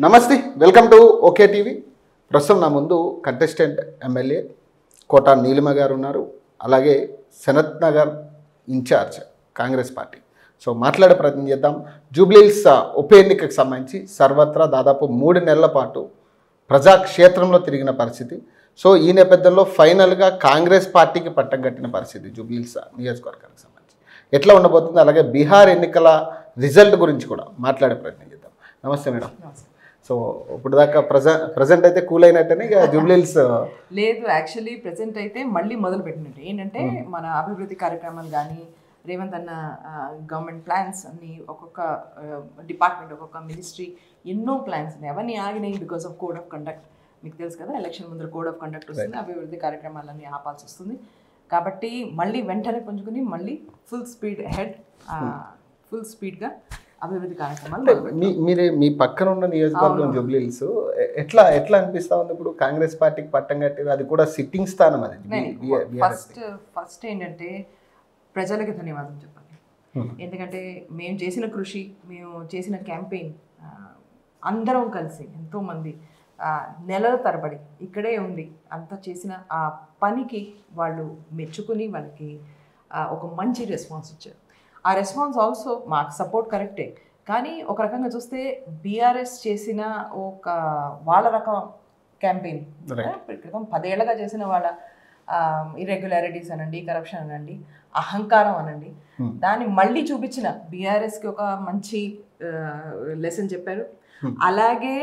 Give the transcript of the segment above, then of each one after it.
నమస్తే, welcome to okay TV. ప్రస్తుతం నా ముందు కంటెస్టెంట్ ఎమ్మెల్యే కోట నీలిమ గారు ఉన్నారు. అలాగే Sanath Nagar in charge Congress party. So మాట్లాడే ప్రయత్నం చేద్దాం. జూబ్లీహిల్స్ ఉప ఎన్నికకు సంబంధించి సర్వత్రా దాదాపు 3 నెలల పాటు ప్రజాక్షేత్రంలో తిరిగిన పరిస్థితి. సో ఈ నేపథ్యంలో ఫైనల్గా కాంగ్రెస్ పార్టీకి పట్టం కట్టిన పరిస్థితి జూబ్లీహిల్స్ నియోజకవర్గానికి సంబంధించి ఎట్లా ఉండబోతుంది, అలాగే బీహార్ ఎన్నికల రిజల్ట్ గురించి కూడా మాట్లాడే ప్రయత్నం చేద్దాం. నమస్తే మేడం. సో ఇప్పుడు దాకా ప్రజెంట్ అయితే కూల్ అయినట్టనే ఇక జూబ్లీహిల్స్ లేదు. యాక్చువల్లీ ప్రజెంట్ అయితే మళ్ళీ మొదలు పెట్టినట్టు ఏంటంటే మన అభివృద్ధి కార్యక్రమాలు కానీ రేవంత్ అన్న గవర్నమెంట్ ప్లాన్స్ అన్ని ఒక్కొక్క డిపార్ట్మెంట్ ఒక్కొక్క మినిస్ట్రీ ఎన్నో ప్లాన్స్ ఉన్నాయి. అవన్నీ ఆగినాయి because of code of conduct. మీకు తెలుసు కదా, ఎలక్షన్ ముందర కోడ్ ఆఫ్ కండక్ట్ వస్తుంది, అభివృద్ధి కార్యక్రమాలన్నీ ఆపాల్సి వస్తుంది. కాబట్టి మళ్ళీ వెంటనే పుంజుకుని మళ్ళీ ఫుల్ స్పీడ్గా అభివృద్ధి కార్యక్రమాలు. మీ పక్కన ఉన్న నియోజకవర్గం జూబ్లీహిల్స్ ఎట్లా అనిపిస్తా ఉంది ఇప్పుడు? కాంగ్రెస్ పార్టీకి పట్టం కట్టారు, అది కూడా సిట్టింగ్ స్థానం. అది ఫస్ట్ ఏంటంటే ప్రజలకి ధన్యవాదం చెప్పాలి. ఎందుకంటే మేము చేసిన కృషి, మేము చేసిన క్యాంపెయిన్ అందరం కలిసి ఎంతోమంది నెలల తరబడి ఇక్కడే ఉండి అంత చేసిన ఆ పనికి వాళ్ళు మెచ్చుకుని వాళ్ళకి ఒక మంచి రెస్పాన్స్ ఇచ్చారు. ఆ రెస్పాన్స్ ఆల్సో మాకు సపోర్ట్ కరెక్టే, కానీ ఒక రకంగా చూస్తే బీఆర్ఎస్ చేసిన ఒక వాళ్ళ రకం క్యాంపెయిన్ క్రితం 10 ఏళ్ళగా చేసిన వాళ్ళ ఇర్రెగ్యులారిటీస్ అనండి, కరప్షన్ అనండి, అహంకారం అనండి, దాన్ని మళ్ళీ చూపించిన బీఆర్ఎస్కి ఒక మంచి లెసన్ చెప్పారు. అలాగే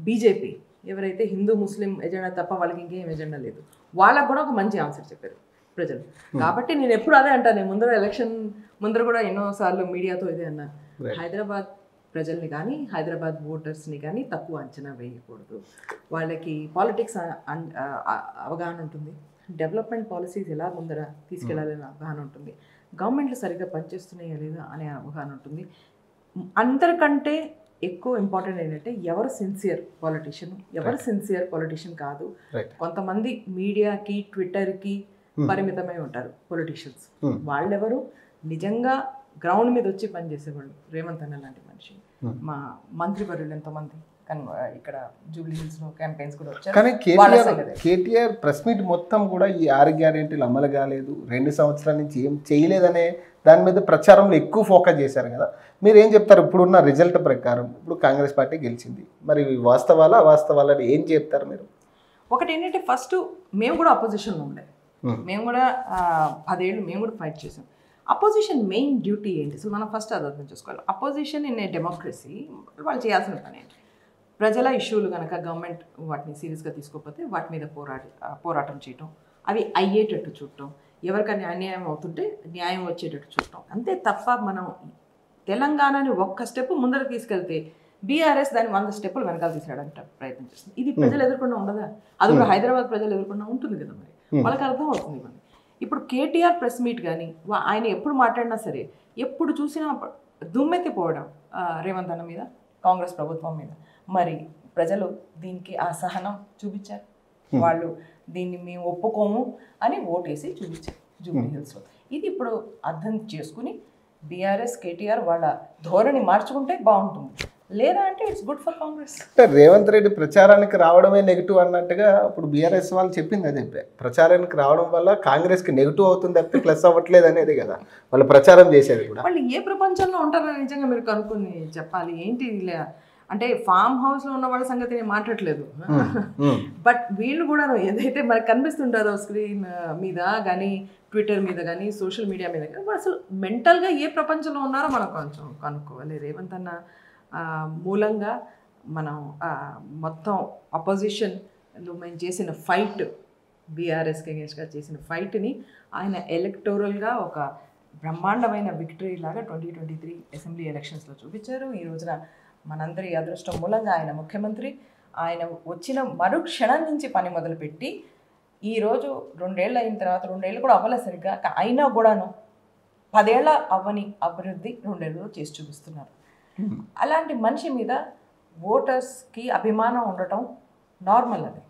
బీజేపీ ఎవరైతే హిందూ ముస్లిం ఎజెండా తప్ప వాళ్ళకి ఇంకేం ఎజెండా లేదు, వాళ్ళకు కూడా ఒక మంచి ఆన్సర్ చెప్పారు ప్రజలు. కాబట్టి నేను ఎప్పుడు అదే అంటాను, ముందర ఎలక్షన్ ముందర కూడా ఎన్నోసార్లు మీడియాతో ఇదే అన్నా, హైదరాబాద్ ప్రజల్ని కానీ హైదరాబాద్ ఓటర్స్ని కానీ తక్కువ అంచనా వేయకూడదు. వాళ్ళకి పాలిటిక్స్ అవగాహన ఉంటుంది, డెవలప్మెంట్ పాలసీస్ ఎలా ముందర తీసుకెళ్లాలనే అవగాహన ఉంటుంది, గవర్నమెంట్లు సరిగ్గా పనిచేస్తున్నాయా లేదా అనే అవగాహన ఉంటుంది. అందరికంటే ఎక్కువ ఇంపార్టెంట్ ఏంటంటే ఎవరు సిన్సియర్ పొలిటీషియన్ కాదు. కొంతమంది మీడియాకి ట్విట్టర్కి పరిమితమై ఉంటారు పొలిటీషియన్స్. వాళ్ళెవరు నిజంగా గ్రౌండ్ మీద వచ్చి పనిచేసేవాళ్ళు. రేవంత్ అన్న లాంటి మనిషి, మా మంత్రివర్యులు ఎంతోమంది ఇక్కడ జూబ్లీహిల్స్ లో క్యాంపెయిన్స్ కూడా వచ్చారు. కానీ కేటీఆర్ ప్రెస్ మీట్ మొత్తం కూడా ఈ 6 గ్యారెంటీలు అమలు కాలేదు, 2 సంవత్సరాల నుంచి ఏం చేయలేదనే దాని మీద ప్రచారంలో ఎక్కువ ఫోకస్ చేశారు కదా. మీరు ఏం చెప్తారు? ఇప్పుడున్న రిజల్ట్ ప్రకారం ఇప్పుడు కాంగ్రెస్ పార్టీ గెలిచింది, మరి అవాస్తవాలని ఏం చెప్తారు మీరు? ఒకటి ఏంటంటే ఫస్ట్ మేము కూడా అపోజిషన్లో ఉండే, మేము కూడా 10 ఏళ్ళు మేము కూడా ఫైట్ చేసాం. అపోజిషన్ మెయిన్ డ్యూటీ ఏంటి? సో మనం ఫస్ట్ అది అర్థం చేసుకోవాలి. అపోజిషన్ ఇన్ ఏ డెమోక్రసీ వాళ్ళు చేయాల్సిన పని ఏంటి? ప్రజల ఇష్యూలు కనుక గవర్నమెంట్ వాటిని సీరియస్గా తీసుకోకపోతే వాటి మీద పోరాటం చేయటం, అవి అయ్యేటట్టు చూడటం, ఎవరికైనా అన్యాయం అవుతుంటే న్యాయం వచ్చేటట్టు చూడటం, అంతే తప్ప మనం తెలంగాణని ఒక్క స్టెప్ ముందర తీసుకెళ్తే బీఆర్ఎస్ దాన్ని 100 స్టెప్పులు వెనకాల తీసుకురావడానికి ప్రయత్నం చేస్తుంది. ఇది ప్రజలు ఎదుర్కొన్నా ఉండదా? అది కూడా హైదరాబాద్ ప్రజలు ఎదుర్కొన్నా ఉంటుంది కదా. మరి వాళ్ళకి అర్థం అవుతుంది. మరి ఇప్పుడు కేటీఆర్ ప్రెస్ మీట్ కానీ ఆయన ఎప్పుడు మాట్లాడినా సరే, ఎప్పుడు చూసినా దుమ్మెత్తిపోవడం రేవంత్ అన్న మీద, కాంగ్రెస్ ప్రభుత్వం మీద. మరి ప్రజలు దీనికి అసహనం చూపించారు. వాళ్ళు దీన్ని మేము ఒప్పుకోము అని ఓటేసి చూపించారు జూబ్లీహిల్స్లో. ఇది ఇప్పుడు అర్థం చేసుకుని బీఆర్ఎస్ కేటీఆర్ వాళ్ళ ధోరణి మార్చుకుంటే బాగుంటుంది, లేదా అంటే it's good for Congress. Revanth Reddy ప్రచారానికి రావడమే నెగిటివ్ అన్నట్టుగా ఇప్పుడు బీఆర్ఎస్ వాళ్ళు చెప్పింది అదే. ప్రచారానికి రావడం వల్ల కాంగ్రెస్కి నెగిటివ్ అవుతుంది తప్పితే ప్లస్ అవ్వట్లేదు అనేది కదా వాళ్ళు ప్రచారం చేసేది కూడా. వాళ్ళు ఏ ప్రపంచంలో ఉంటారో నిజంగా మీరు కనుక్కొని చెప్పాలి. ఏంటి అంటే ఫామ్ హౌస్లో ఉన్న వాళ్ళ సంగతి నేను మాట్లాడలేదు, బట్ వీళ్ళు కూడా ఏదైతే మనకు కనిపిస్తుంటారో స్క్రీన్ మీద కానీ ట్విట్టర్ మీద కానీ సోషల్ మీడియా మీద కానీ, అసలు మెంటల్గా ఏ ప్రపంచంలో ఉన్నారో మనం కొంచెం కనుక్కోవాలి. రేవంత్ అన్న మూలంగా మనం మొత్తం అపోజిషన్లో మేము చేసిన ఫైట్, బీఆర్ఎస్కి అగేన్స్ట్గా చేసిన ఫైట్ని ఆయన ఎలక్టోరల్గా ఒక బ్రహ్మాండమైన విక్టరీ లాగా 2023 అసెంబ్లీ ఎలక్షన్స్లో చూపించారు. ఈ రోజున మనందరి అదృష్టం మూలంగా ఆయన ముఖ్యమంత్రి, ఆయన వచ్చిన మరుక్షణం నుంచి పని మొదలుపెట్టి ఈరోజు 2 ఏళ్ళు అయిన తర్వాత, 2 ఏళ్ళు కూడా అవ్వలే సరిగ్గా, అయినా కూడాను 10 ఏళ్ళ అవ్వని అభివృద్ధి 2 ఏళ్ళలో చేసి చూపిస్తున్నారు. అలాంటి మనిషి మీద ఓటర్స్కి అభిమానం ఉండటం నార్మల్. అది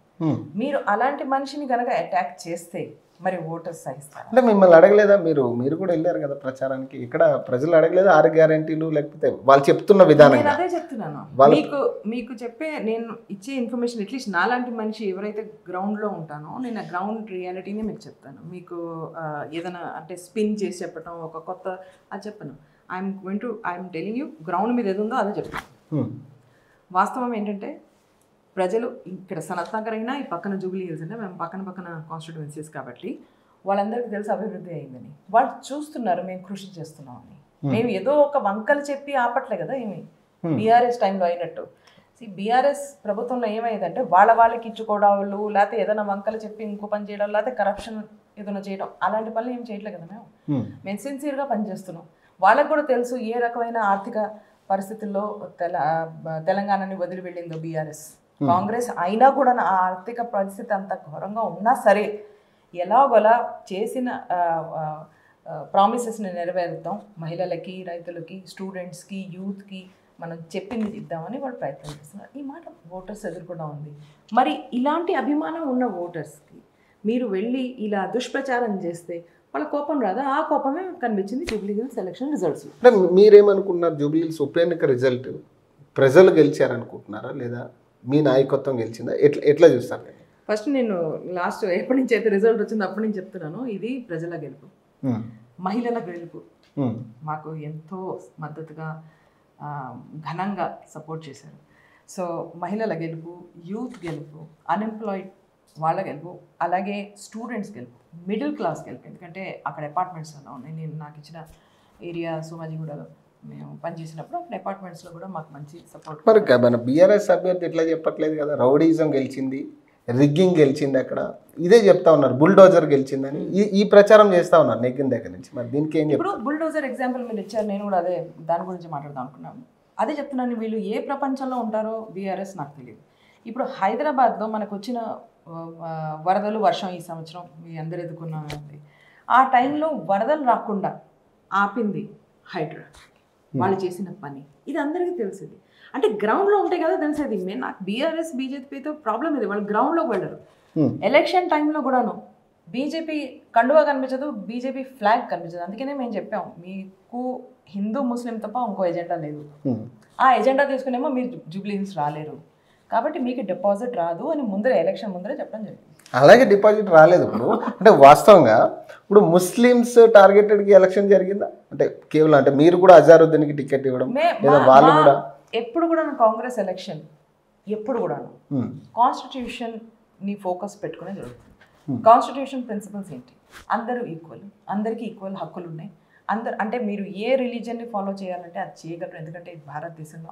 మీరు అలాంటి మనిషిని కనుక అటాక్ చేస్తే మరి ఓటర్స్ సహిస్తారు. అంటే మిమ్మల్ని అడగలేదా? మీరు కూడా వెళ్ళారు కదా ప్రచారానికి, ఇక్కడ ప్రజలు అడగలేదా 6 గ్యారెంటీలు? లేకపోతే వాళ్ళు చెప్తున్న విధానం? నేను అదే చెప్తున్నాను, మీకు చెప్పే నేను ఇచ్చే ఇన్ఫర్మేషన్ అట్లీస్ట్ నాలాంటి మనిషి ఎవరైతే గ్రౌండ్లో ఉంటానో నేను ఆ గ్రౌండ్ రియాలిటీని మీకు చెప్తాను. మీకు ఏదైనా అంటే స్పిన్ చేసి చెప్పటం ఒక కొత్త అది చెప్పను. ఐఎమ్ టెలింగ్ యూ గ్రౌండ్ మీద ఏది ఉందో అదే చెప్తాను. వాస్తవం ఏంటంటే ప్రజలు ఇక్కడ సనత్ నగర్ అయినా ఈ పక్కన జూబ్లీ హిల్స్ అంటే మేము పక్కన కాన్స్టిట్యువెన్సీస్ కాబట్టి వాళ్ళందరికీ తెలిసి అభివృద్ధి అయిందని వాళ్ళు చూస్తున్నారు, మేము కృషి చేస్తున్నామని. మేము ఏదో ఒక వంకలు చెప్పి ఆపట్లే కదా ఏమి బీఆర్ఎస్ టైంలో అయినట్టు. బీఆర్ఎస్ ప్రభుత్వంలో ఏమైందంటే వాళ్ళకి ఇచ్చుకోవడాలు, లేకపోతే ఏదైనా వంకలు చెప్పి ఇంకో పని చేయడం, లేకపోతే కరప్షన్ ఏదైనా చేయడం, అలాంటి పనులు ఏం చేయట్లేదు కదా. మేము సిన్సియర్గా పనిచేస్తున్నాం. వాళ్ళకు కూడా తెలుసు ఏ రకమైన ఆర్థిక పరిస్థితుల్లో తెలంగాణని వదిలి వెళ్ళిందో బీఆర్ఎస్. కాంగ్రెస్ అయినా కూడా ఆ ఆర్థిక పరిస్థితి అంత ఘోరంగా ఉన్నా సరే ఎలాగోలా చేసిన ప్రామిసెస్ని నెరవేరుద్దాం, మహిళలకి, రైతులకి, స్టూడెంట్స్కి, యూత్కి మనం చెప్పింది ఇద్దామని వాళ్ళు ప్రయత్నం చేస్తున్నారు. ఈ మాట ఓటర్స్ ఎదుర్కొన్నా ఉంది. మరి ఇలాంటి అభిమానం ఉన్న ఓటర్స్కి మీరు వెళ్ళి ఇలా దుష్ప్రచారం చేస్తే వాళ్ళ కోపం రాదా? ఆ కోపమే కనిపించింది జూబ్లీ హిల్స్ ఎలక్షన్ రిజల్ట్స్. అంటే మీరేమనుకున్నారు? జూబ్లీ హిల్స్ ఉప ఎన్నిక రిజల్ట్ ప్రజలు గెలిచారనుకుంటున్నారా లేదా మీ నాయకత్వం గెలిచిందా? ఎట్లా చూస్తారు? ఫస్ట్ నేను లాస్ట్ ఎప్పటి నుంచి అయితే రిజల్ట్ వచ్చిందో అప్పటి నుంచి చెప్తున్నాను, ఇది ప్రజల గెలుపు, మహిళల గెలుపు. మాకు ఎంతో మద్దతుగా ఘనంగా సపోర్ట్ చేశారు. సో మహిళల గెలుపు, యూత్ గెలుపు, అన్ఎంప్లాయిడ్ వాళ్ళ గెలుపు, అలాగే స్టూడెంట్స్ గెలుపు, మిడిల్ క్లాస్ గెలుపు. ఎందుకంటే అక్కడ అపార్ట్మెంట్స్ అలా ఉన్నాయి. నేను నాకు ఇచ్చిన ఏరియా సోమాజిగూడలో మేము పనిచేసినప్పుడు అక్కడ అపార్ట్మెంట్స్లో కూడా మాకు మంచి సపోర్ట్. మరి మన బీఆర్ఎస్ అభ్యర్థి ఇట్లా చెప్పట్లేదు కదా, రౌడీజం గెలిచింది, రిగ్గింగ్ గెలిచింది, అక్కడ ఇదే చెప్తా ఉన్నారు, బుల్డోజర్ గెలిచిందని ఈ ప్రచారం చేస్తూ ఉన్నారు నెగ్గిన దగ్గర నుంచి. మరి దీనికి ఏం ఇప్పుడు బుల్డోజర్ ఎగ్జాంపుల్ మీరు ఇచ్చారు, నేను కూడా అదే దాని గురించి మాట్లాడదాం అనుకున్నాను. అదే చెప్తున్నాను, వీళ్ళు ఏ ప్రపంచంలో ఉంటారో బీఆర్ఎస్ నాకు తెలియదు. ఇప్పుడు హైదరాబాద్లో మనకు వచ్చిన వరదలు, వర్షం ఈ సంవత్సరం మీ అందరు ఎదుర్కొన్నామండి. ఆ టైంలో వరదలు రాకుండా ఆపింది హైడ్రా. వాళ్ళు చేసిన పని ఇది అందరికీ తెలిసింది. అంటే గ్రౌండ్లో ఉంటే కదా తెలిసేది. నాకు బీఆర్ఎస్ బీజేపీతో ప్రాబ్లం ఇది, వాళ్ళు గ్రౌండ్లోకి వెళ్ళరు. ఎలక్షన్ టైంలో కూడాను బీజేపీ కండువా కనిపించదు, బీజేపీ ఫ్లాగ్ కనిపించదు. అందుకనే మేము చెప్పాం, మీకు హిందూ ముస్లిం తప్ప ఇంకో ఎజెండా లేదు. ఆ ఎజెండా తీసుకునేమో మీరు జూబ్లీ హిల్స్ రాలేరు, కాబట్టి మీకు డిపాజిట్ రాదు అని ముందరే ఎలక్షన్ ముందరే చెప్పడం జరిగింది. అలాగే డిపాజిట్ రాలేదు. ఇప్పుడు అంటే వాస్తవంగా ఇప్పుడు ముస్లిమ్స్ టార్గెటెడ్కి ఎలక్షన్ జరిగిందా? అంటే కేవలం అంటే మీరు కూడా అజారుద్దీన్కి టికెట్ ఇవ్వడం లేదా వాళ్ళు కూడా? ఎప్పుడు కూడా కాంగ్రెస్ ఎలక్షన్ ఎప్పుడు కూడా కాన్స్టిట్యూషన్ని ఫోకస్ పెట్టుకునే జరుగుతుంది. కాన్స్టిట్యూషన్ ప్రిన్సిపల్స్ ఏంటి? అందరూ ఈక్వల్, అందరికీ ఈక్వల్ హక్కులు ఉన్నాయి. అందరు అంటే మీరు ఏ రిలీజియన్ని ఫాలో చేయాలంటే అది చేయగలరు, ఎందుకంటే భారతదేశంలో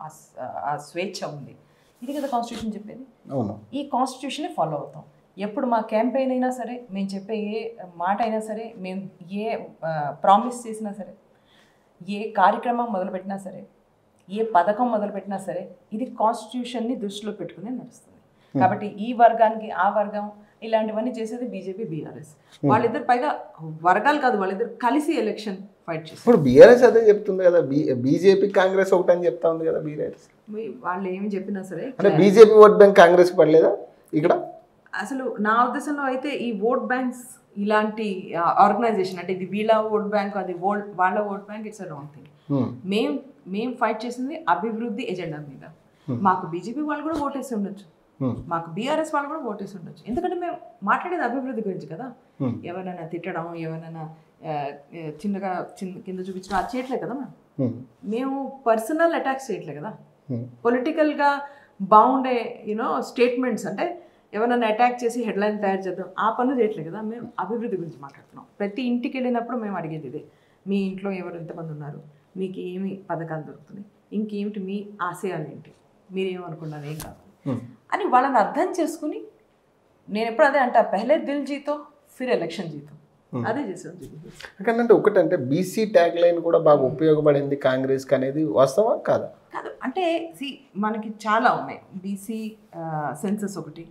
ఆ స్వేచ్ఛ ఉంది. ఇది కదా కాన్స్టిట్యూషన్ చెప్పేది. ఈ కాన్స్టిట్యూషన్ని ఫాలో అవుతాం. ఎప్పుడు మా క్యాంపెయిన్ అయినా సరే, మేము చెప్పే ఏ మాట అయినా సరే, మేము ఏ ప్రామిస్ చేసినా సరే, ఏ కార్యక్రమం మొదలుపెట్టినా సరే, ఏ పథకం మొదలుపెట్టినా సరే, ఇది కాన్స్టిట్యూషన్ని దృష్టిలో పెట్టుకుని నడుస్తుంది. కాబట్టి ఈ వర్గానికి ఆ వర్గం ఇలాంటివన్నీ చేసేది బీజేపీ, బీఆర్ఎస్. వాళ్ళిద్దరు పైగా వర్గాలు కాదు, వాళ్ళిద్దరు కలిసి ఎలక్షన్ ఫైట్ చేస్తారు. ఇప్పుడు బీఆర్ఎస్ అదే చెప్తుంది కదా, బీజేపీ కాంగ్రెస్ ఒకటని చెప్తా ఉంది కదా బీఆర్ఎస్. వాళ్ళు ఏమి చెప్పినా సరే అంటే బీజేపీ ఓట్ బ్యాంక్ కాంగ్రెస్ పడలేదా ఇక్కడ? అసలు నా ఉద్దేశంలో అయితే ఈ ఓట్ బ్యాంక్స్ ఇలాంటి ఆర్గనైజేషన్ అంటే ఇది వీళ్ళ ఓట్ బ్యాంక్, అది వాళ్ళ vote bank, it's a wrong thing. మేము ఫైట్ చేసింది అభివృద్ధి ఎజెండా మీద. మాకు బీజేపీ వాళ్ళు కూడా ఓటేసి ఉండొచ్చు, మాకు బీఆర్ఎస్ వాళ్ళు కూడా ఓటేసి ఉండొచ్చు, ఎందుకంటే మేము మాట్లాడేది అభివృద్ధి గురించి కదా. ఎవరైనా తిట్టడం, ఎవరైనా చిన్నగా కింద చూపించడం అది చేయట్లేదు కదా. మేము పర్సనల్ అటాక్స్ చేయట్లేదు కదా. పొలిటికల్గా బాగుండే స్టేట్మెంట్స్ అంటే ఎవరైనా అటాక్ చేసి హెడ్లైన్ తయారు చేద్దాం, ఆ పనులు చేయట్లేదు కదా. మేము అభివృద్ధి గురించి మాట్లాడుతున్నాం. ప్రతి ఇంటికి వెళ్ళినప్పుడు మేము అడిగేది ఇదే, మీ ఇంట్లో ఎవరు ఎంతమంది ఉన్నారు, మీకు ఏమి పథకాలు దొరుకుతున్నాయి, ఇంకేమిటి మీ ఆశయాలు ఏంటి, మీరేమనుకున్నారు ఏం కాదు అని వాళ్ళని అర్థం చేసుకుని. నేను ఎప్పుడు అదే అంటా, పెహ్లే దిల్ జీతో ఫిర్ ఎలక్షన్ జీతో, అదే చేసాం. అంటే ఒకటంటే బీసీ ట్యాగ్ లైన్ కూడా బాగా ఉపయోగపడింది కాంగ్రెస్కి అనేది వాస్తవా కాదా? కాదు అంటే మనకి చాలా ఉన్నాయి. బీసీ సెన్సస్ ఒకటి,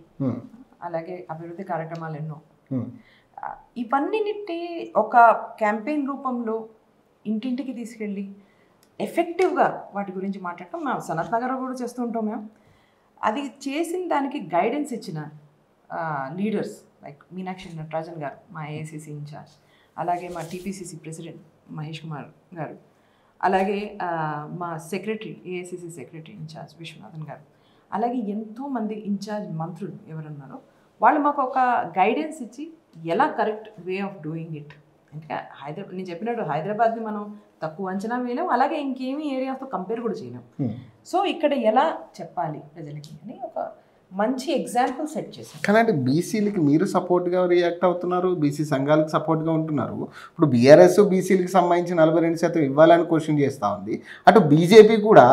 అలాగే అభివృద్ధి కార్యక్రమాలు ఎన్నో. ఇవన్నిటి ఒక క్యాంపెయిన్ రూపంలో ఇంటింటికి తీసుకెళ్ళి ఎఫెక్టివ్గా వాటి గురించి మాట్లాడటం మేము సనత్ నగర్ కూడా చేస్తూ ఉంటాం. మేము అది చేసిన దానికి గైడెన్స్ ఇచ్చిన లీడర్స్ లైక్ మీనాక్షి నటరాజన్ గారు మా ఏఐసిసి ఇన్ఛార్జ్, అలాగే మా టీపీసీసీ ప్రెసిడెంట్ మహేష్ కుమార్ గారు, అలాగే మా secretary AICC secretary in charge Viswanathan గారు, అలాగే ఎంతోమంది ఇన్ఛార్జ్ మంత్రులు ఎవరున్నారో వాళ్ళు మాకు ఒక గైడెన్స్ ఇచ్చి ఎలా correct way of doing it. అంటే నేను చెప్పినట్టు హైదరాబాద్ని మనం తక్కువ అంచనా వేయలేం, అలాగే ఇంకేమీ ఏరియాతో కంపేర్ కూడా చేయలేం. సో ఇక్కడ ఎలా చెప్పాలి ప్రజలకి అని ఒక మంచి ఎగ్జాంపుల్ సెట్ చేశారు. కానీ అంటే బీసీలకి మీరు సపోర్ట్గా రియాక్ట్ అవుతున్నారు, బీసీ సంఘాలకు సపోర్ట్గా ఉంటున్నారు. ఇప్పుడు బీఆర్ఎస్ బీసీలకు సంబంధించి 42% ఇవ్వాలని క్వశ్చన్ చేస్తూ ఉంది. అటు బీజేపీ కూడా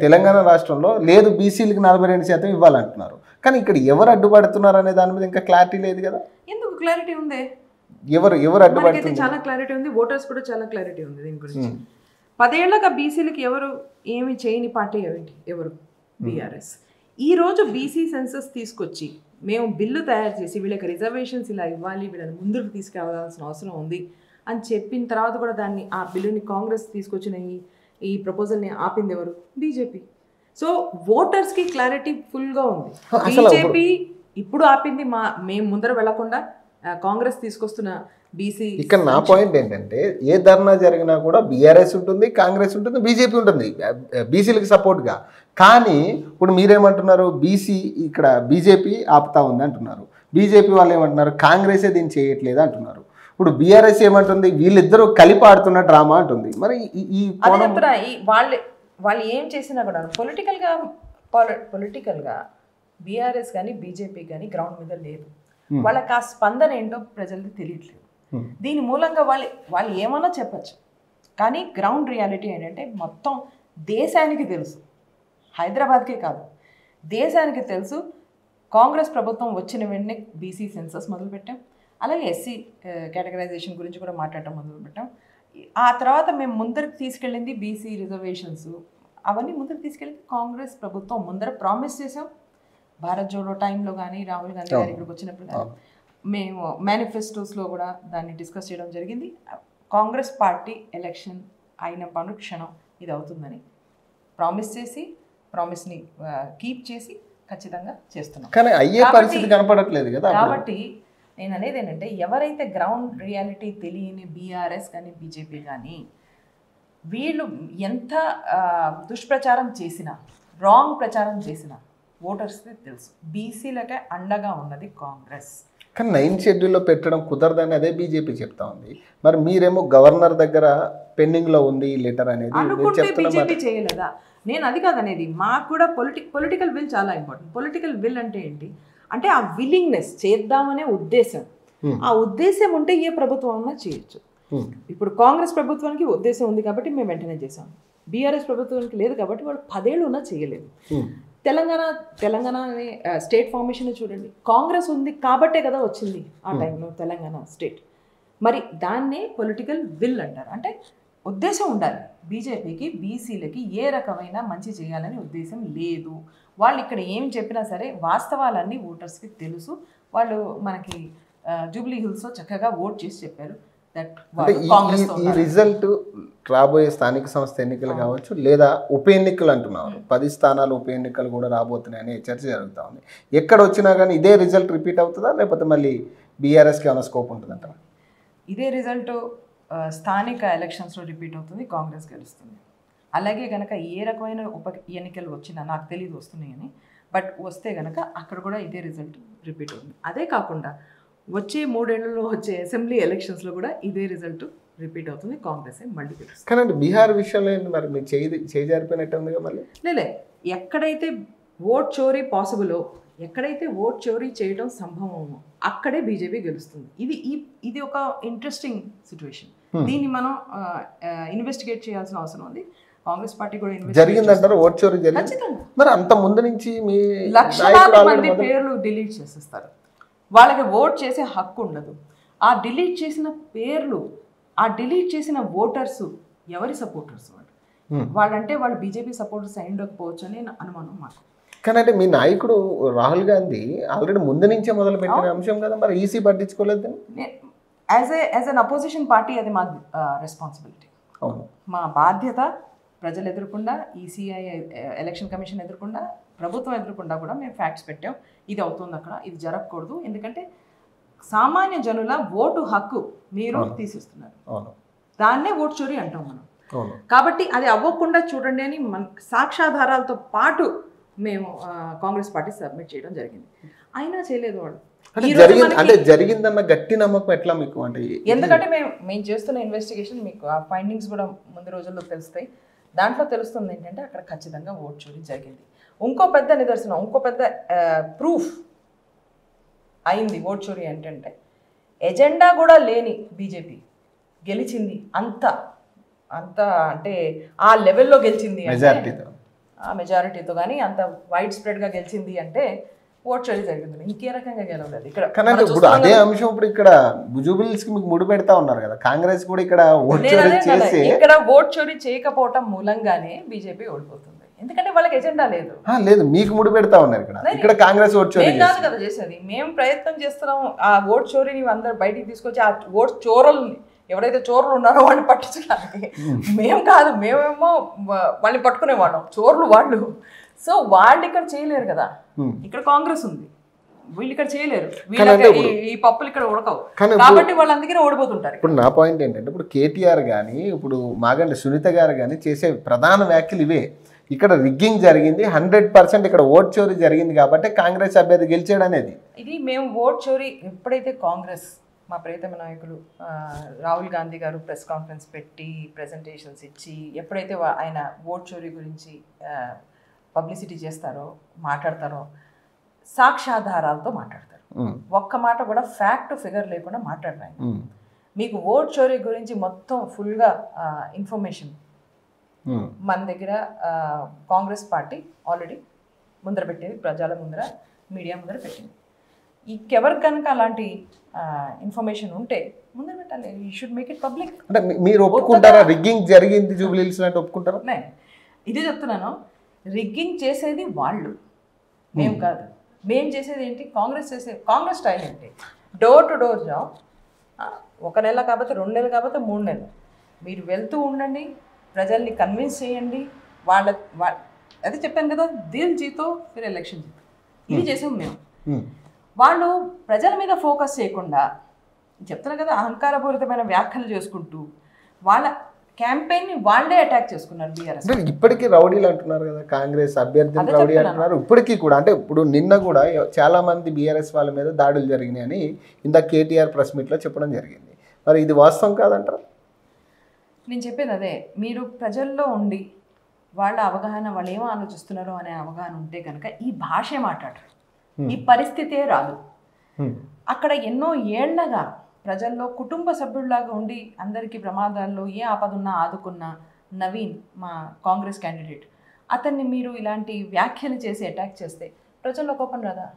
తెలంగాణ రాష్ట్రంలో లేదు బీసీలకు 42% ఇవ్వాలంటున్నారు. కానీ ఇక్కడ ఎవరు అడ్డుపడుతున్నారు అనే దాని మీద ఇంకా క్లారిటీ లేదు కదా. ఎందుకు క్లారిటీ ఉంది? ఎవరు అడ్డుపడుతుంది? చాలా క్లారిటీ ఉంది, ఓటర్స్ కూడా చాలా క్లారిటీ ఉంది దీని గురించి. 10 ఏళ్ళగా బీసీలకి ఎవరు ఏమి చేయని పార్టీ ఎవరు? బీఆర్ఎస్. ఈ రోజు బీసీ సెన్సస్ తీసుకొచ్చి మేము బిల్లు తయారు చేసి వీళ్ళకి రిజర్వేషన్స్ ఇలా ఇవ్వాలి, వీళ్ళని ముందుకు తీసుకురావాల్సిన అవసరం ఉంది అని చెప్పిన తర్వాత కూడా దాన్ని ఆ బిల్లుని కాంగ్రెస్ తీసుకొచ్చిన ఈ ప్రపోజల్ని ఆపింది ఎవరు? బీజేపీ. సో ఓటర్స్కి క్లారిటీ ఫుల్గా ఉంది. బీజేపీ ఇప్పుడు ఆపింది మేము ముందర వెళ్లకుండా కాంగ్రెస్ తీసుకొస్తున్న బీసీ. ఇక్కడ నా పాయింట్ ఏంటంటే ఏ ధర్నా జరిగినా కూడా బీఆర్ఎస్ ఉంటుంది, కాంగ్రెస్ ఉంటుంది, బీజేపీ ఉంటుంది బీసీలకు సపోర్ట్గా. కానీ ఇప్పుడు మీరేమంటున్నారు? బీసీ ఇక్కడ బీజేపీ ఆపుతా ఉంది అంటున్నారు, బీజేపీ వాళ్ళు ఏమంటున్నారు? కాంగ్రెసే దీన్ని చేయట్లేదు అంటున్నారు. ఇప్పుడు బీఆర్ఎస్ ఏమంటుంది? వీళ్ళిద్దరూ కలిపి ఆడుతున్న డ్రామా అంటుంది. మరి ఈ వాళ్ళు ఏం చేసినా కూడా పొలిటికల్గా బీఆర్ఎస్ కానీ బీజేపీ కానీ గ్రౌండ్ మీద లేదు. వాళ్ళకి ఆ స్పందన ఏంటో ప్రజలకి తెలియట్లేదు. దీని మూలంగా వాళ్ళు ఏమన్నా చెప్పచ్చు, కానీ గ్రౌండ్ రియాలిటీ ఏంటంటే మొత్తం దేశానికి తెలుసు, హైదరాబాద్కే కాదు దేశానికి తెలుసు. కాంగ్రెస్ ప్రభుత్వం వచ్చిన వెంటనే బీసీ సెన్సస్ మొదలుపెట్టాం, అలాగే ఎస్సీ కేటగరైజేషన్ గురించి కూడా మాట్లాడటం మొదలుపెట్టాం. ఆ తర్వాత మేము ముందరికి తీసుకెళ్ళింది బీసీ రిజర్వేషన్స్, అవన్నీ ముందరికి తీసుకెళ్ళింది కాంగ్రెస్ ప్రభుత్వం. ముందర ప్రామిస్ చేసాం, భారత్ జోడో టైంలో కానీ రాహుల్ గాంధీ గారు ఇక్కడికి వచ్చినప్పుడు కానీ మేము మేనిఫెస్టోస్లో కూడా దాన్ని డిస్కస్ చేయడం జరిగింది. కాంగ్రెస్ పార్టీ ఎలక్షన్ అయిన క్షణం ఇది అవుతుందని ప్రామిస్ చేసి ప్రామిస్ని కీప్ చేసి ఖచ్చితంగా చేస్తున్నాం. కానీ అయ్యే పరిస్థితి కనపడట్లేదు కదా. కాబట్టి నేను అనేది ఏంటంటే ఎవరైతే గ్రౌండ్ రియాలిటీ తెలియని బీఆర్ఎస్ కానీ బీజేపీ కానీ వీళ్ళు ఎంత దుష్ప్రచారం చేసినా, రాంగ్ ప్రచారం చేసినా ఓటర్స్కి తెలుసు బీసీలకే అండగా ఉన్నది కాంగ్రెస్. కానీ 9th షెడ్యూల్లో పెట్టడం కుదరదని అదే బీజేపీ చెప్తా ఉంది. మరి మీరేమో గవర్నర్ దగ్గర పెండింగ్లో ఉంది ఈ లెటర్ అనేది అనుకుంటే బీజేపీ చేయలేదా? నేను అది కాదనేది, మాకు కూడా పొలిటికల్ విల్ చాలా ఇంపార్టెంట్. పొలిటికల్ విల్ అంటే ఏంటి అంటే ఆ విల్లింగ్నెస్ చేద్దామనే ఉద్దేశం. ఆ ఉద్దేశం ఉంటే ఏ ప్రభుత్వం అన్నా చేయొచ్చు. ఇప్పుడు కాంగ్రెస్ ప్రభుత్వానికి ఉద్దేశం ఉంది కాబట్టి మేము వెంటనే చేసాం. బీఆర్ఎస్ ప్రభుత్వానికి లేదు కాబట్టి వాళ్ళు 10 ఏళ్ళు ఉన్నా చేయలేదు. తెలంగాణ స్టేట్ ఫార్మేషన్ చూడండి, కాంగ్రెస్ ఉంది కాబట్టే కదా వచ్చింది ఆ టైంలో తెలంగాణ స్టేట్. మరి దాన్నే పొలిటికల్ విల్ అంటారు. అంటే ఉద్దేశం ఉండాలి. బీజేపీకి బీసీలకి ఏ రకమైన మంచి చేయాలని ఉద్దేశం లేదు. వాళ్ళు ఇక్కడ ఏం చెప్పినా సరే వాస్తవాలన్నీ ఓటర్స్కి తెలుసు. వాళ్ళు మనకి జూబ్లీ హిల్స్లో చక్కగా ఓట్ చేసి చెప్పారు. ఈ రిజల్ట్ రాబోయే స్థానిక సంస్థ ఎన్నికలు కావచ్చు లేదా ఉప ఎన్నికలు అంటున్నారు, 10 స్థానాలు ఉప ఎన్నికలు కూడా రాబోతున్నాయని చర్చ జరుగుతూ ఉంది. ఎక్కడ వచ్చినా కానీ ఇదే రిజల్ట్ రిపీట్ అవుతుందా లేకపోతే మళ్ళీ బీఆర్ఎస్కి ఏమైనా స్కోప్ ఉంటుందంట? ఇదే రిజల్ట్ స్థానిక ఎలక్షన్స్లో రిపీట్ అవుతుంది, కాంగ్రెస్ గెలుస్తుంది. అలాగే కనుక ఏ రకమైన ఉప ఎన్నికలు వచ్చినా నాకు తెలియదు వస్తున్నాయని, బట్ వస్తే కనుక అక్కడ కూడా ఇదే రిజల్ట్ రిపీట్ అవుతుంది. అదే కాకుండా వచ్చే 3 ఏళ్లలో వచ్చే అసెంబ్లీ ఎలక్షన్స్లో కూడా ఇదే రిజల్ట్ రిపీట్ అవుతుంది, కాంగ్రెస్ మళ్ళీ గెలుస్తుంది. కానీ బీహార్ విషయంలో మరి మీరు చేజారిపోయినట్టు ఉంది మళ్ళీ. లేలే, ఎక్కడైతే ఓట్ చోరీ పాసిబులో, ఎక్కడైతే ఓట్ చోరీ చేయడం సంభవమో అక్కడే బీజేపీ గెలుస్తుంది. ఇది ఒక ఇంట్రెస్టింగ్ సిచ్యువేషన్. దీన్ని మనం ఇన్వెస్టిగేట్ చేయాల్సిన అవసరం ఉంది. కాంగ్రెస్ పార్టీ కూడా జరిగిందంటారు ఓట్ చోరీ జరిగింది. మరి అంత ముందు నుంచి మీ లక్షలాది మంది పేర్లు డిలీట్ చేసేస్తారు. వాళ్ళకి ఓట్ చేసే హక్కు ఉండదు. ఆ డిలీట్ చేసిన పేర్లు, ఆ డిలీట్ చేసిన ఓటర్స్ ఎవరి సపోర్టర్స్ వాళ్ళంటే వాళ్ళు బీజేపీ సపోర్టర్స్ అయి ఉండకపోవచ్చు అని అనుమానం మాకు. కానీ అంటే మీ నాయకుడు రాహుల్ గాంధీ ఆల్రెడీ ముందు నుంచే మొదలు పెట్టిన అంశం కదా, మరి ఈసీ పట్టించుకోలేదు. యాజ్ అన్ అపోజిషన్ పార్టీ అది మా రెస్పాన్సిబిలిటీ, మా బాధ్యత ప్రజలు ఎదురకుండా, ఈసీఐ ఎలక్షన్ కమిషన్ ఎదురకుండా, ప్రభుత్వం ఎదురకుండా కూడా మేము ఫ్యాక్ట్స్ పెట్టాం. ఇది అవుతుంది అక్కడ, ఇది జరగకూడదు. ఎందుకంటే సామాన్య జనుల ఓటు హక్కు మీరు తీసిస్తున్నారు. దాన్నే ఓటు చోరీ అంటాం మనం. కాబట్టి అది అవ్వకుండా చూడండి అని సాక్ష్యాధారాలతో పాటు మేము కాంగ్రెస్ పార్టీ సబ్మిట్ చేయడం జరిగింది. అయినా చేయలేదు వాళ్ళు. అంటే జరిగిందన్న గట్టి నమ్మకం ఎట్లా మీకు? అంటే ఎందుకంటే మేము చేస్తున్న ఇన్వెస్టిగేషన్ మీకు ఆ ఫైండింగ్స్ కూడా ముందు రోజుల్లో తెలుస్తాయి. దాంట్లో తెలుస్తుంది ఏంటంటే అక్కడ ఖచ్చితంగా ఓట్ చోరీ జరిగింది. ఇంకో పెద్ద నిదర్శనం, ఇంకో పెద్ద ప్రూఫ్ అయింది ఓట్ చోరీ ఏంటంటే ఎజెండా కూడా లేని బీజేపీ గెలిచింది. అంత అంటే ఆ లెవెల్లో గెలిచింది, ఆ మెజారిటీతో కానీ అంత వైడ్ స్ప్రెడ్గా గెలిచింది అంటే ఓట్ చోరీ జరిగింది. ఇంకే రకంగా గెలవలేదు ఇక్కడ. ఇప్పుడు అదే అంశం ఇప్పుడు ఇక్కడ జూబిలీస్ కి మీకు ముడి పెడతా ఉన్నారు కదా, కాంగ్రెస్ కూడా ఇక్కడ ఓట్ చోరీ చేసి ఇక్కడ ఓట్ చోరీ చేయకపోవటం మూలంగానే బీజేపీ ఓడిపోతుంది. ఎందుకంటే వాళ్ళకి ఎజెండా లేదు. లేదు, మీకు ముడి పెడతా ఉన్నారు ఇక్కడ కాంగ్రెస్ ఓట్ చోరీ కాదు కదా చేసేది. మేము ప్రయత్నం చేస్తున్నాం ఆ ఓట్ చోరీని అందరు బయటికి తీసుకొచ్చి ఆ ఓట్ చోరల్ని, ఎవరైతే చోరులు ఉన్నారో వాళ్ళని పట్టించడానికి. మేము కాదు, మేమేమో వాళ్ళని పట్టుకునేవాళ్ళం, చోర్లు వాళ్ళు. సో వాళ్ళు ఇక్కడ చేయలేరు కదా, ఇక్కడ కాంగ్రెస్ ఉంది, వీళ్ళు ఇక్కడ చేయలేరు, ఈ పప్పులు ఇక్కడ ఉడకవు. కాబట్టి వాళ్ళు అందుకనే ఓడిపోతుంటారు. ఇప్పుడు నా పాయింట్ ఏంటంటే ఇప్పుడు కేటీఆర్ కానీ ఇప్పుడు మాగంటి సునీత గారు కానీ చేసే ప్రధాన వ్యాఖ్యలు ఇవే. ఇక్కడ రిగ్గింగ్ జరిగింది, 100% ఇక్కడ ఓట్ చోరీ జరిగింది కాబట్టి కాంగ్రెస్ అభ్యర్థి గెలిచాడు అనేది. ఇది మేము ఓట్ చోరీ ఎప్పుడైతే కాంగ్రెస్ మా ప్రియతమ నాయకులు రాహుల్ గాంధీ గారు ప్రెస్ కాన్ఫరెన్స్ పెట్టి ప్రెజెంటేషన్స్ ఇచ్చి ఎప్పుడైతే ఆయన ఓట్ చోరీ గురించి పబ్లిసిటీ చేస్తారో, మాట్లాడతారో, సాక్ష్యాధారాలతో మాట్లాడతారు. ఒక్క మాట కూడా ఫ్యాక్ట్ ఫిగర్ లేకుండా మాట్లాడరు. మీకు ఓట్ చోరీ గురించి మొత్తం ఫుల్గా ఇన్ఫర్మేషన్ మన దగ్గర కాంగ్రెస్ పార్టీ ఆల్రెడీ ముందర పెట్టింది, ప్రజల ముందర, మీడియా ముందర పెట్టింది. ఇంకెవరికి కనుక అలాంటి ఇన్ఫర్మేషన్ ఉంటే ముందర పెట్టాలి. You should make it public. అంటే మీరు ఒప్పుకుంటారా రిగ్గింగ్ జరిగింది జూబ్లీహిల్స్ అంటే? ఒప్పుకుంటారా? ఇదే చెప్తున్నాను, రిగ్గింగ్ చేసేది వాళ్ళు, మేము కాదు. మేము చేసేది ఏంటి, కాంగ్రెస్ స్టైల్ ఏంటి, డోర్ టు డోర్ జాబ్. 1 నెల కాకపోతే 2 నెలలు కాకపోతే 3 నెలలు మీరు వెళ్తూ ఉండండి, ప్రజల్ని కన్విన్స్ చేయండి. అదే చెప్పాను కదా, దిల్ జీతో ఫిర్ ఎలక్షన్ జీతో. ఇది చేసాం మేము. వాళ్ళు ప్రజల మీద ఫోకస్ చేయకుండా చెప్తున్నా కదా, అహంకారపూరితమైన వ్యాఖ్యలు చేసుకుంటూ వాళ్ళ క్యాంపెయిన్ని వాళ్ళే అటాక్ చేసుకున్నారు బీఆర్ఎస్. ఇప్పటికీ రౌడీలు అంటున్నారు కదా, కాంగ్రెస్ అభ్యర్థులు రౌడీ అంటున్నారు ఇప్పటికీ కూడా. అంటే ఇప్పుడు నిన్న కూడా చాలా మంది బీఆర్ఎస్ వాళ్ళ మీద దాడులు జరిగినాయని ఇంత కేటీఆర్ ప్రెస్ మీట్లో చెప్పడం జరిగింది. మరి ఇది వాస్తవం కాదంటారా? నేను చెప్పేది అదే, మీరు ప్రజల్లో ఉండి వాళ్ళ అవగాహన, వాళ్ళు ఏమో ఆలోచిస్తున్నారో అనే అవగాహన ఉంటే కనుక ఈ భాషే మాట్లాడరు, ఈ పరిస్థితే రాదు. అక్కడ ఎన్నో ఏళ్లగా ప్రజల్లో కుటుంబ సభ్యుల్లాగా ఉండి అందరికీ ప్రమాదాల్లో ఏ ఆపదున్నా ఆదుకున్న నవీన్, మా కాంగ్రెస్ క్యాండిడేట్, అతన్ని మీరు ఇలాంటి వ్యాఖ్యలు చేసి అటాక్ చేస్తే ప్రజల్లో కోపం రాదా?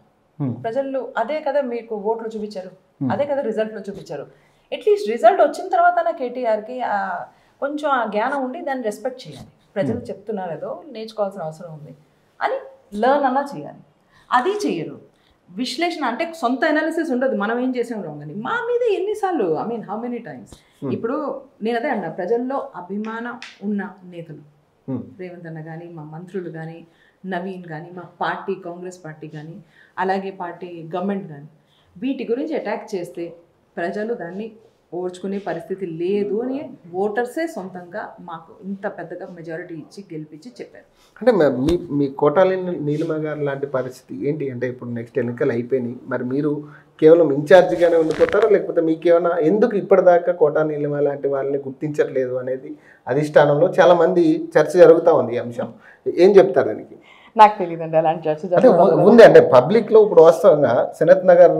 ప్రజలు అదే కదా మీకు ఓట్లు చూపించారు, అదే కదా రిజల్ట్లో చూపించారు. అట్లీస్ట్ రిజల్ట్ వచ్చిన తర్వాత కేటీఆర్కి కొంచెం ఆ జ్ఞానం ఉండి దాన్ని రెస్పెక్ట్ చేయాలి. ప్రజలు చెప్తున్నారు ఏదో నేర్చుకోవాల్సిన అవసరం ఉంది అని లెర్న్ అన్నా చేయాలి. అది చెయ్యరు. విశ్లేషణ అంటే సొంత అనాలిసిస్ ఉండదు, మనం ఏం చేసాం రాంగ్ అని. మా మీద ఎన్నిసార్లు, హౌ మెనీ టైమ్స్. ఇప్పుడు నేను అదే అన్నా, ప్రజల్లో అభిమానం ఉన్న నేతలు రేవంత్ అన్న కానీ, మా మంత్రులు కానీ, నవీన్ కానీ, మా పార్టీ కాంగ్రెస్ పార్టీ కానీ, అలాగే పార్టీ గవర్నమెంట్ కానీ, వీటి గురించి అటాక్ చేస్తే ప్రజలు దాన్ని ఓర్చుకునే పరిస్థితి లేదు అని ఓటర్సే సొంతంగా మాకు ఇంత పెద్దగా మెజారిటీ ఇచ్చి గెలిపించి చెప్పారు. అంటే మీ కోటాలి నీలిమ గారు లాంటి పరిస్థితి ఏంటి అంటే ఇప్పుడు నెక్స్ట్ ఎన్నికలు అయిపోయినాయి, మరి మీరు కేవలం ఇన్ఛార్జిగానే ఉండిపోతారా, లేకపోతే మీకేమైనా ఎందుకు ఇప్పటిదాకా కోటా నీలిమ లాంటి వాళ్ళని గుర్తించట్లేదు అనేది అధిష్టానంలో చాలామంది చర్చ జరుగుతూ ఉంది. ఈ అంశం ఏం చెప్తారు దానికి? నాకు తెలియదండి అలాంటి చర్చ ఉంది. అంటే పబ్లిక్లో ఇప్పుడు వాస్తవంగా సనత్ నగర్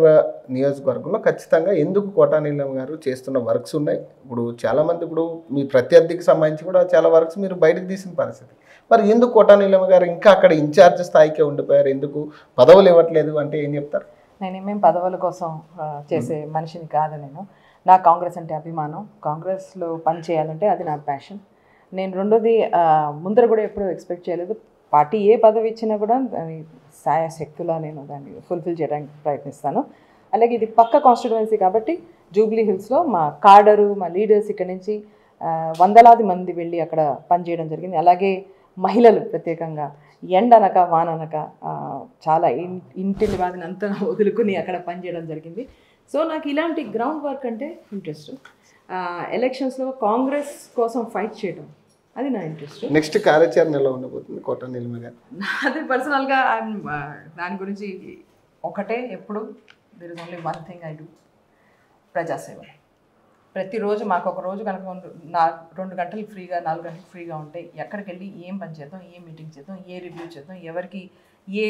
నియోజకవర్గంలో ఖచ్చితంగా ఎందుకు కోటా నీలిమ గారు చేస్తున్న వర్క్స్ ఉన్నాయి. ఇప్పుడు చాలామంది ఇప్పుడు మీ ప్రత్యర్థికి సంబంధించి కూడా చాలా వర్క్స్ మీరు బయటకు తీసిన పరిస్థితి. మరి ఎందుకు కోటా నీలిమ గారు ఇంకా అక్కడ ఇన్ఛార్జ్ స్థాయికే ఉండిపోయారు, ఎందుకు పదవులు ఇవ్వట్లేదు అంటే ఏం చెప్తారు? నేనేమేం పదవుల కోసం చేసే మనిషిని కాదు. నా కాంగ్రెస్ అంటే అభిమానం, కాంగ్రెస్లో పని చేయాలంటే అది నా ప్యాషన్. నేను రెండోది ముందర కూడా ఎప్పుడూ ఎక్స్పెక్ట్ చేయలేదు. పార్టీ ఏ పదవి ఇచ్చినా కూడా దాని శక్తులా నేను దాన్ని ఫుల్ఫిల్ చేయడానికి ప్రయత్నిస్తాను. అలాగే ఇది పక్క కాన్స్టిట్యువెన్సీ కాబట్టి జూబ్లీ హిల్స్లో మా కాడరు, మా లీడర్స్ ఇక్కడ నుంచి వందలాది మంది వెళ్ళి అక్కడ పనిచేయడం జరిగింది. అలాగే మహిళలు ప్రత్యేకంగా ఎండనక వాననక చాలా ఇంటిని వాదిని అంతా వదులుకుని అక్కడ పనిచేయడం జరిగింది. సో నాకు ఇలాంటి గ్రౌండ్ వర్క్ అంటే ఇంట్రెస్ట్. ఎలక్షన్స్లో కాంగ్రెస్ కోసం ఫైట్ చేయడం అది నా ఇంట్రెస్ట్. నెక్స్ట్ కార్యాచరణ ఎలా ఉండబోతుంది కోట నీలిమ గారు? అది పర్సనల్గా దాని గురించి ఒకటే, ఎప్పుడు there is only one thing I do, ప్రజాసేవ. ప్రతిరోజు మాకు ఒక రోజు కనుక 2 గంటలు ఫ్రీగా 4 గంటలు ఫ్రీగా ఉంటే ఎక్కడికి వెళ్ళి ఏం పని చేద్దాం, ఏ మీటింగ్ చేద్దాం, ఏ రివ్యూ చేద్దాం, ఎవరికి ఏ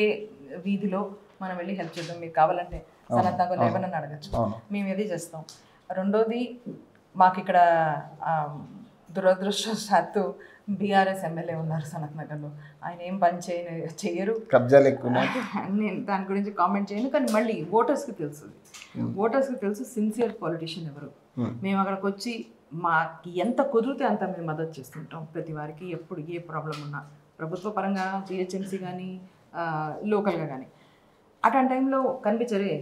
వీధిలో మనం వెళ్ళి హెల్ప్ చేద్దాం, మీకు కావాలంటే సనత్నగర్ లేవనని అడగచ్చు, మేము ఏది చేస్తాం. రెండోది మాకు ఇక్కడ దురదృష్టవశాత్తు బీఆర్ఎస్ ఎమ్మెల్యే ఉన్నారు సనత్నగర్లో. ఆయన ఏం పని చేయరు, కబ్జాలు ఎక్కువ. నేను దాని గురించి కామెంట్ చేయను, కానీ మళ్ళీ ఓటర్స్కి తెలుసు సిన్సియర్ పొలిటీషియన్ ఎవరు. మేము అక్కడికి వచ్చి మాకు ఎంత కుదిరితే అంత మేము మద్దతు చేస్తుంటాం ప్రతి వారికి, ఎప్పుడు ఏ ప్రాబ్లం ఉన్నా, ప్రభుత్వ పరంగా జిహెచ్ఎంసీ కానీ లోకల్గా కానీ. అట్లాంటి టైంలో కనిపించరే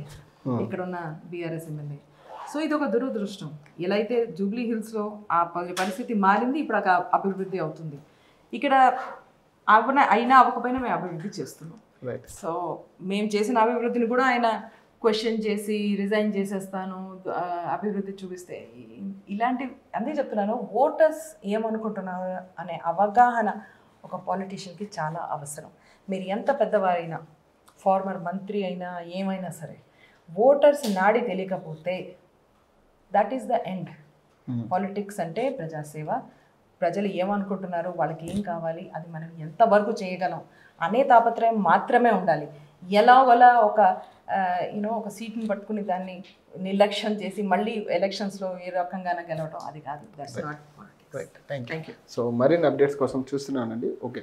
ఇక్కడ ఉన్న బీఆర్ఎస్ ఎమ్మెల్యే. సో ఇది ఒక దురదృష్టం. ఎలా అయితే జూబ్లీ హిల్స్లో ఆ పరిస్థితి మారింది, ఇప్పుడు ఒక అభివృద్ధి అవుతుంది. ఇక్కడ అయినా అవ్వకపోయినా మేము అభివృద్ధి చేస్తున్నాం. సో మేము చేసిన అభివృద్ధిని కూడా ఆయన క్వశ్చన్ చేసి రిజైన్ చేసేస్తాను, అభివృద్ధి చూపిస్తే ఇలాంటి అంతే చెప్తున్నాను. ఓటర్స్ ఏమనుకుంటున్నారు అనే అవగాహన ఒక పాలిటీషియన్కి చాలా అవసరం. మీరు ఎంత పెద్దవారైనా, ఫార్మర్ మంత్రి అయినా, ఏమైనా సరే, ఓటర్స్ నాడి తెలియకపోతే that is the end. Politics అంటే ప్రజాసేవ. ప్రజలు ఏమనుకుంటున్నారు, వాళ్ళకి ఏం కావాలి, అది మనం ఎంతవరకు చేయగలం అనే తాపత్రయం మాత్రమే ఉండాలి. ఎలాగోలా ఒక సీట్ని పట్టుకుని దాన్ని నిర్లక్ష్యం చేసి మళ్ళీ ఎలక్షన్స్లో ఏ రకంగానే గెలవడం అది కాదు. That's not politics. Thank you. So మరిన్ని అప్డేట్స్ కోసం చూస్తున్నానండి ఓకే.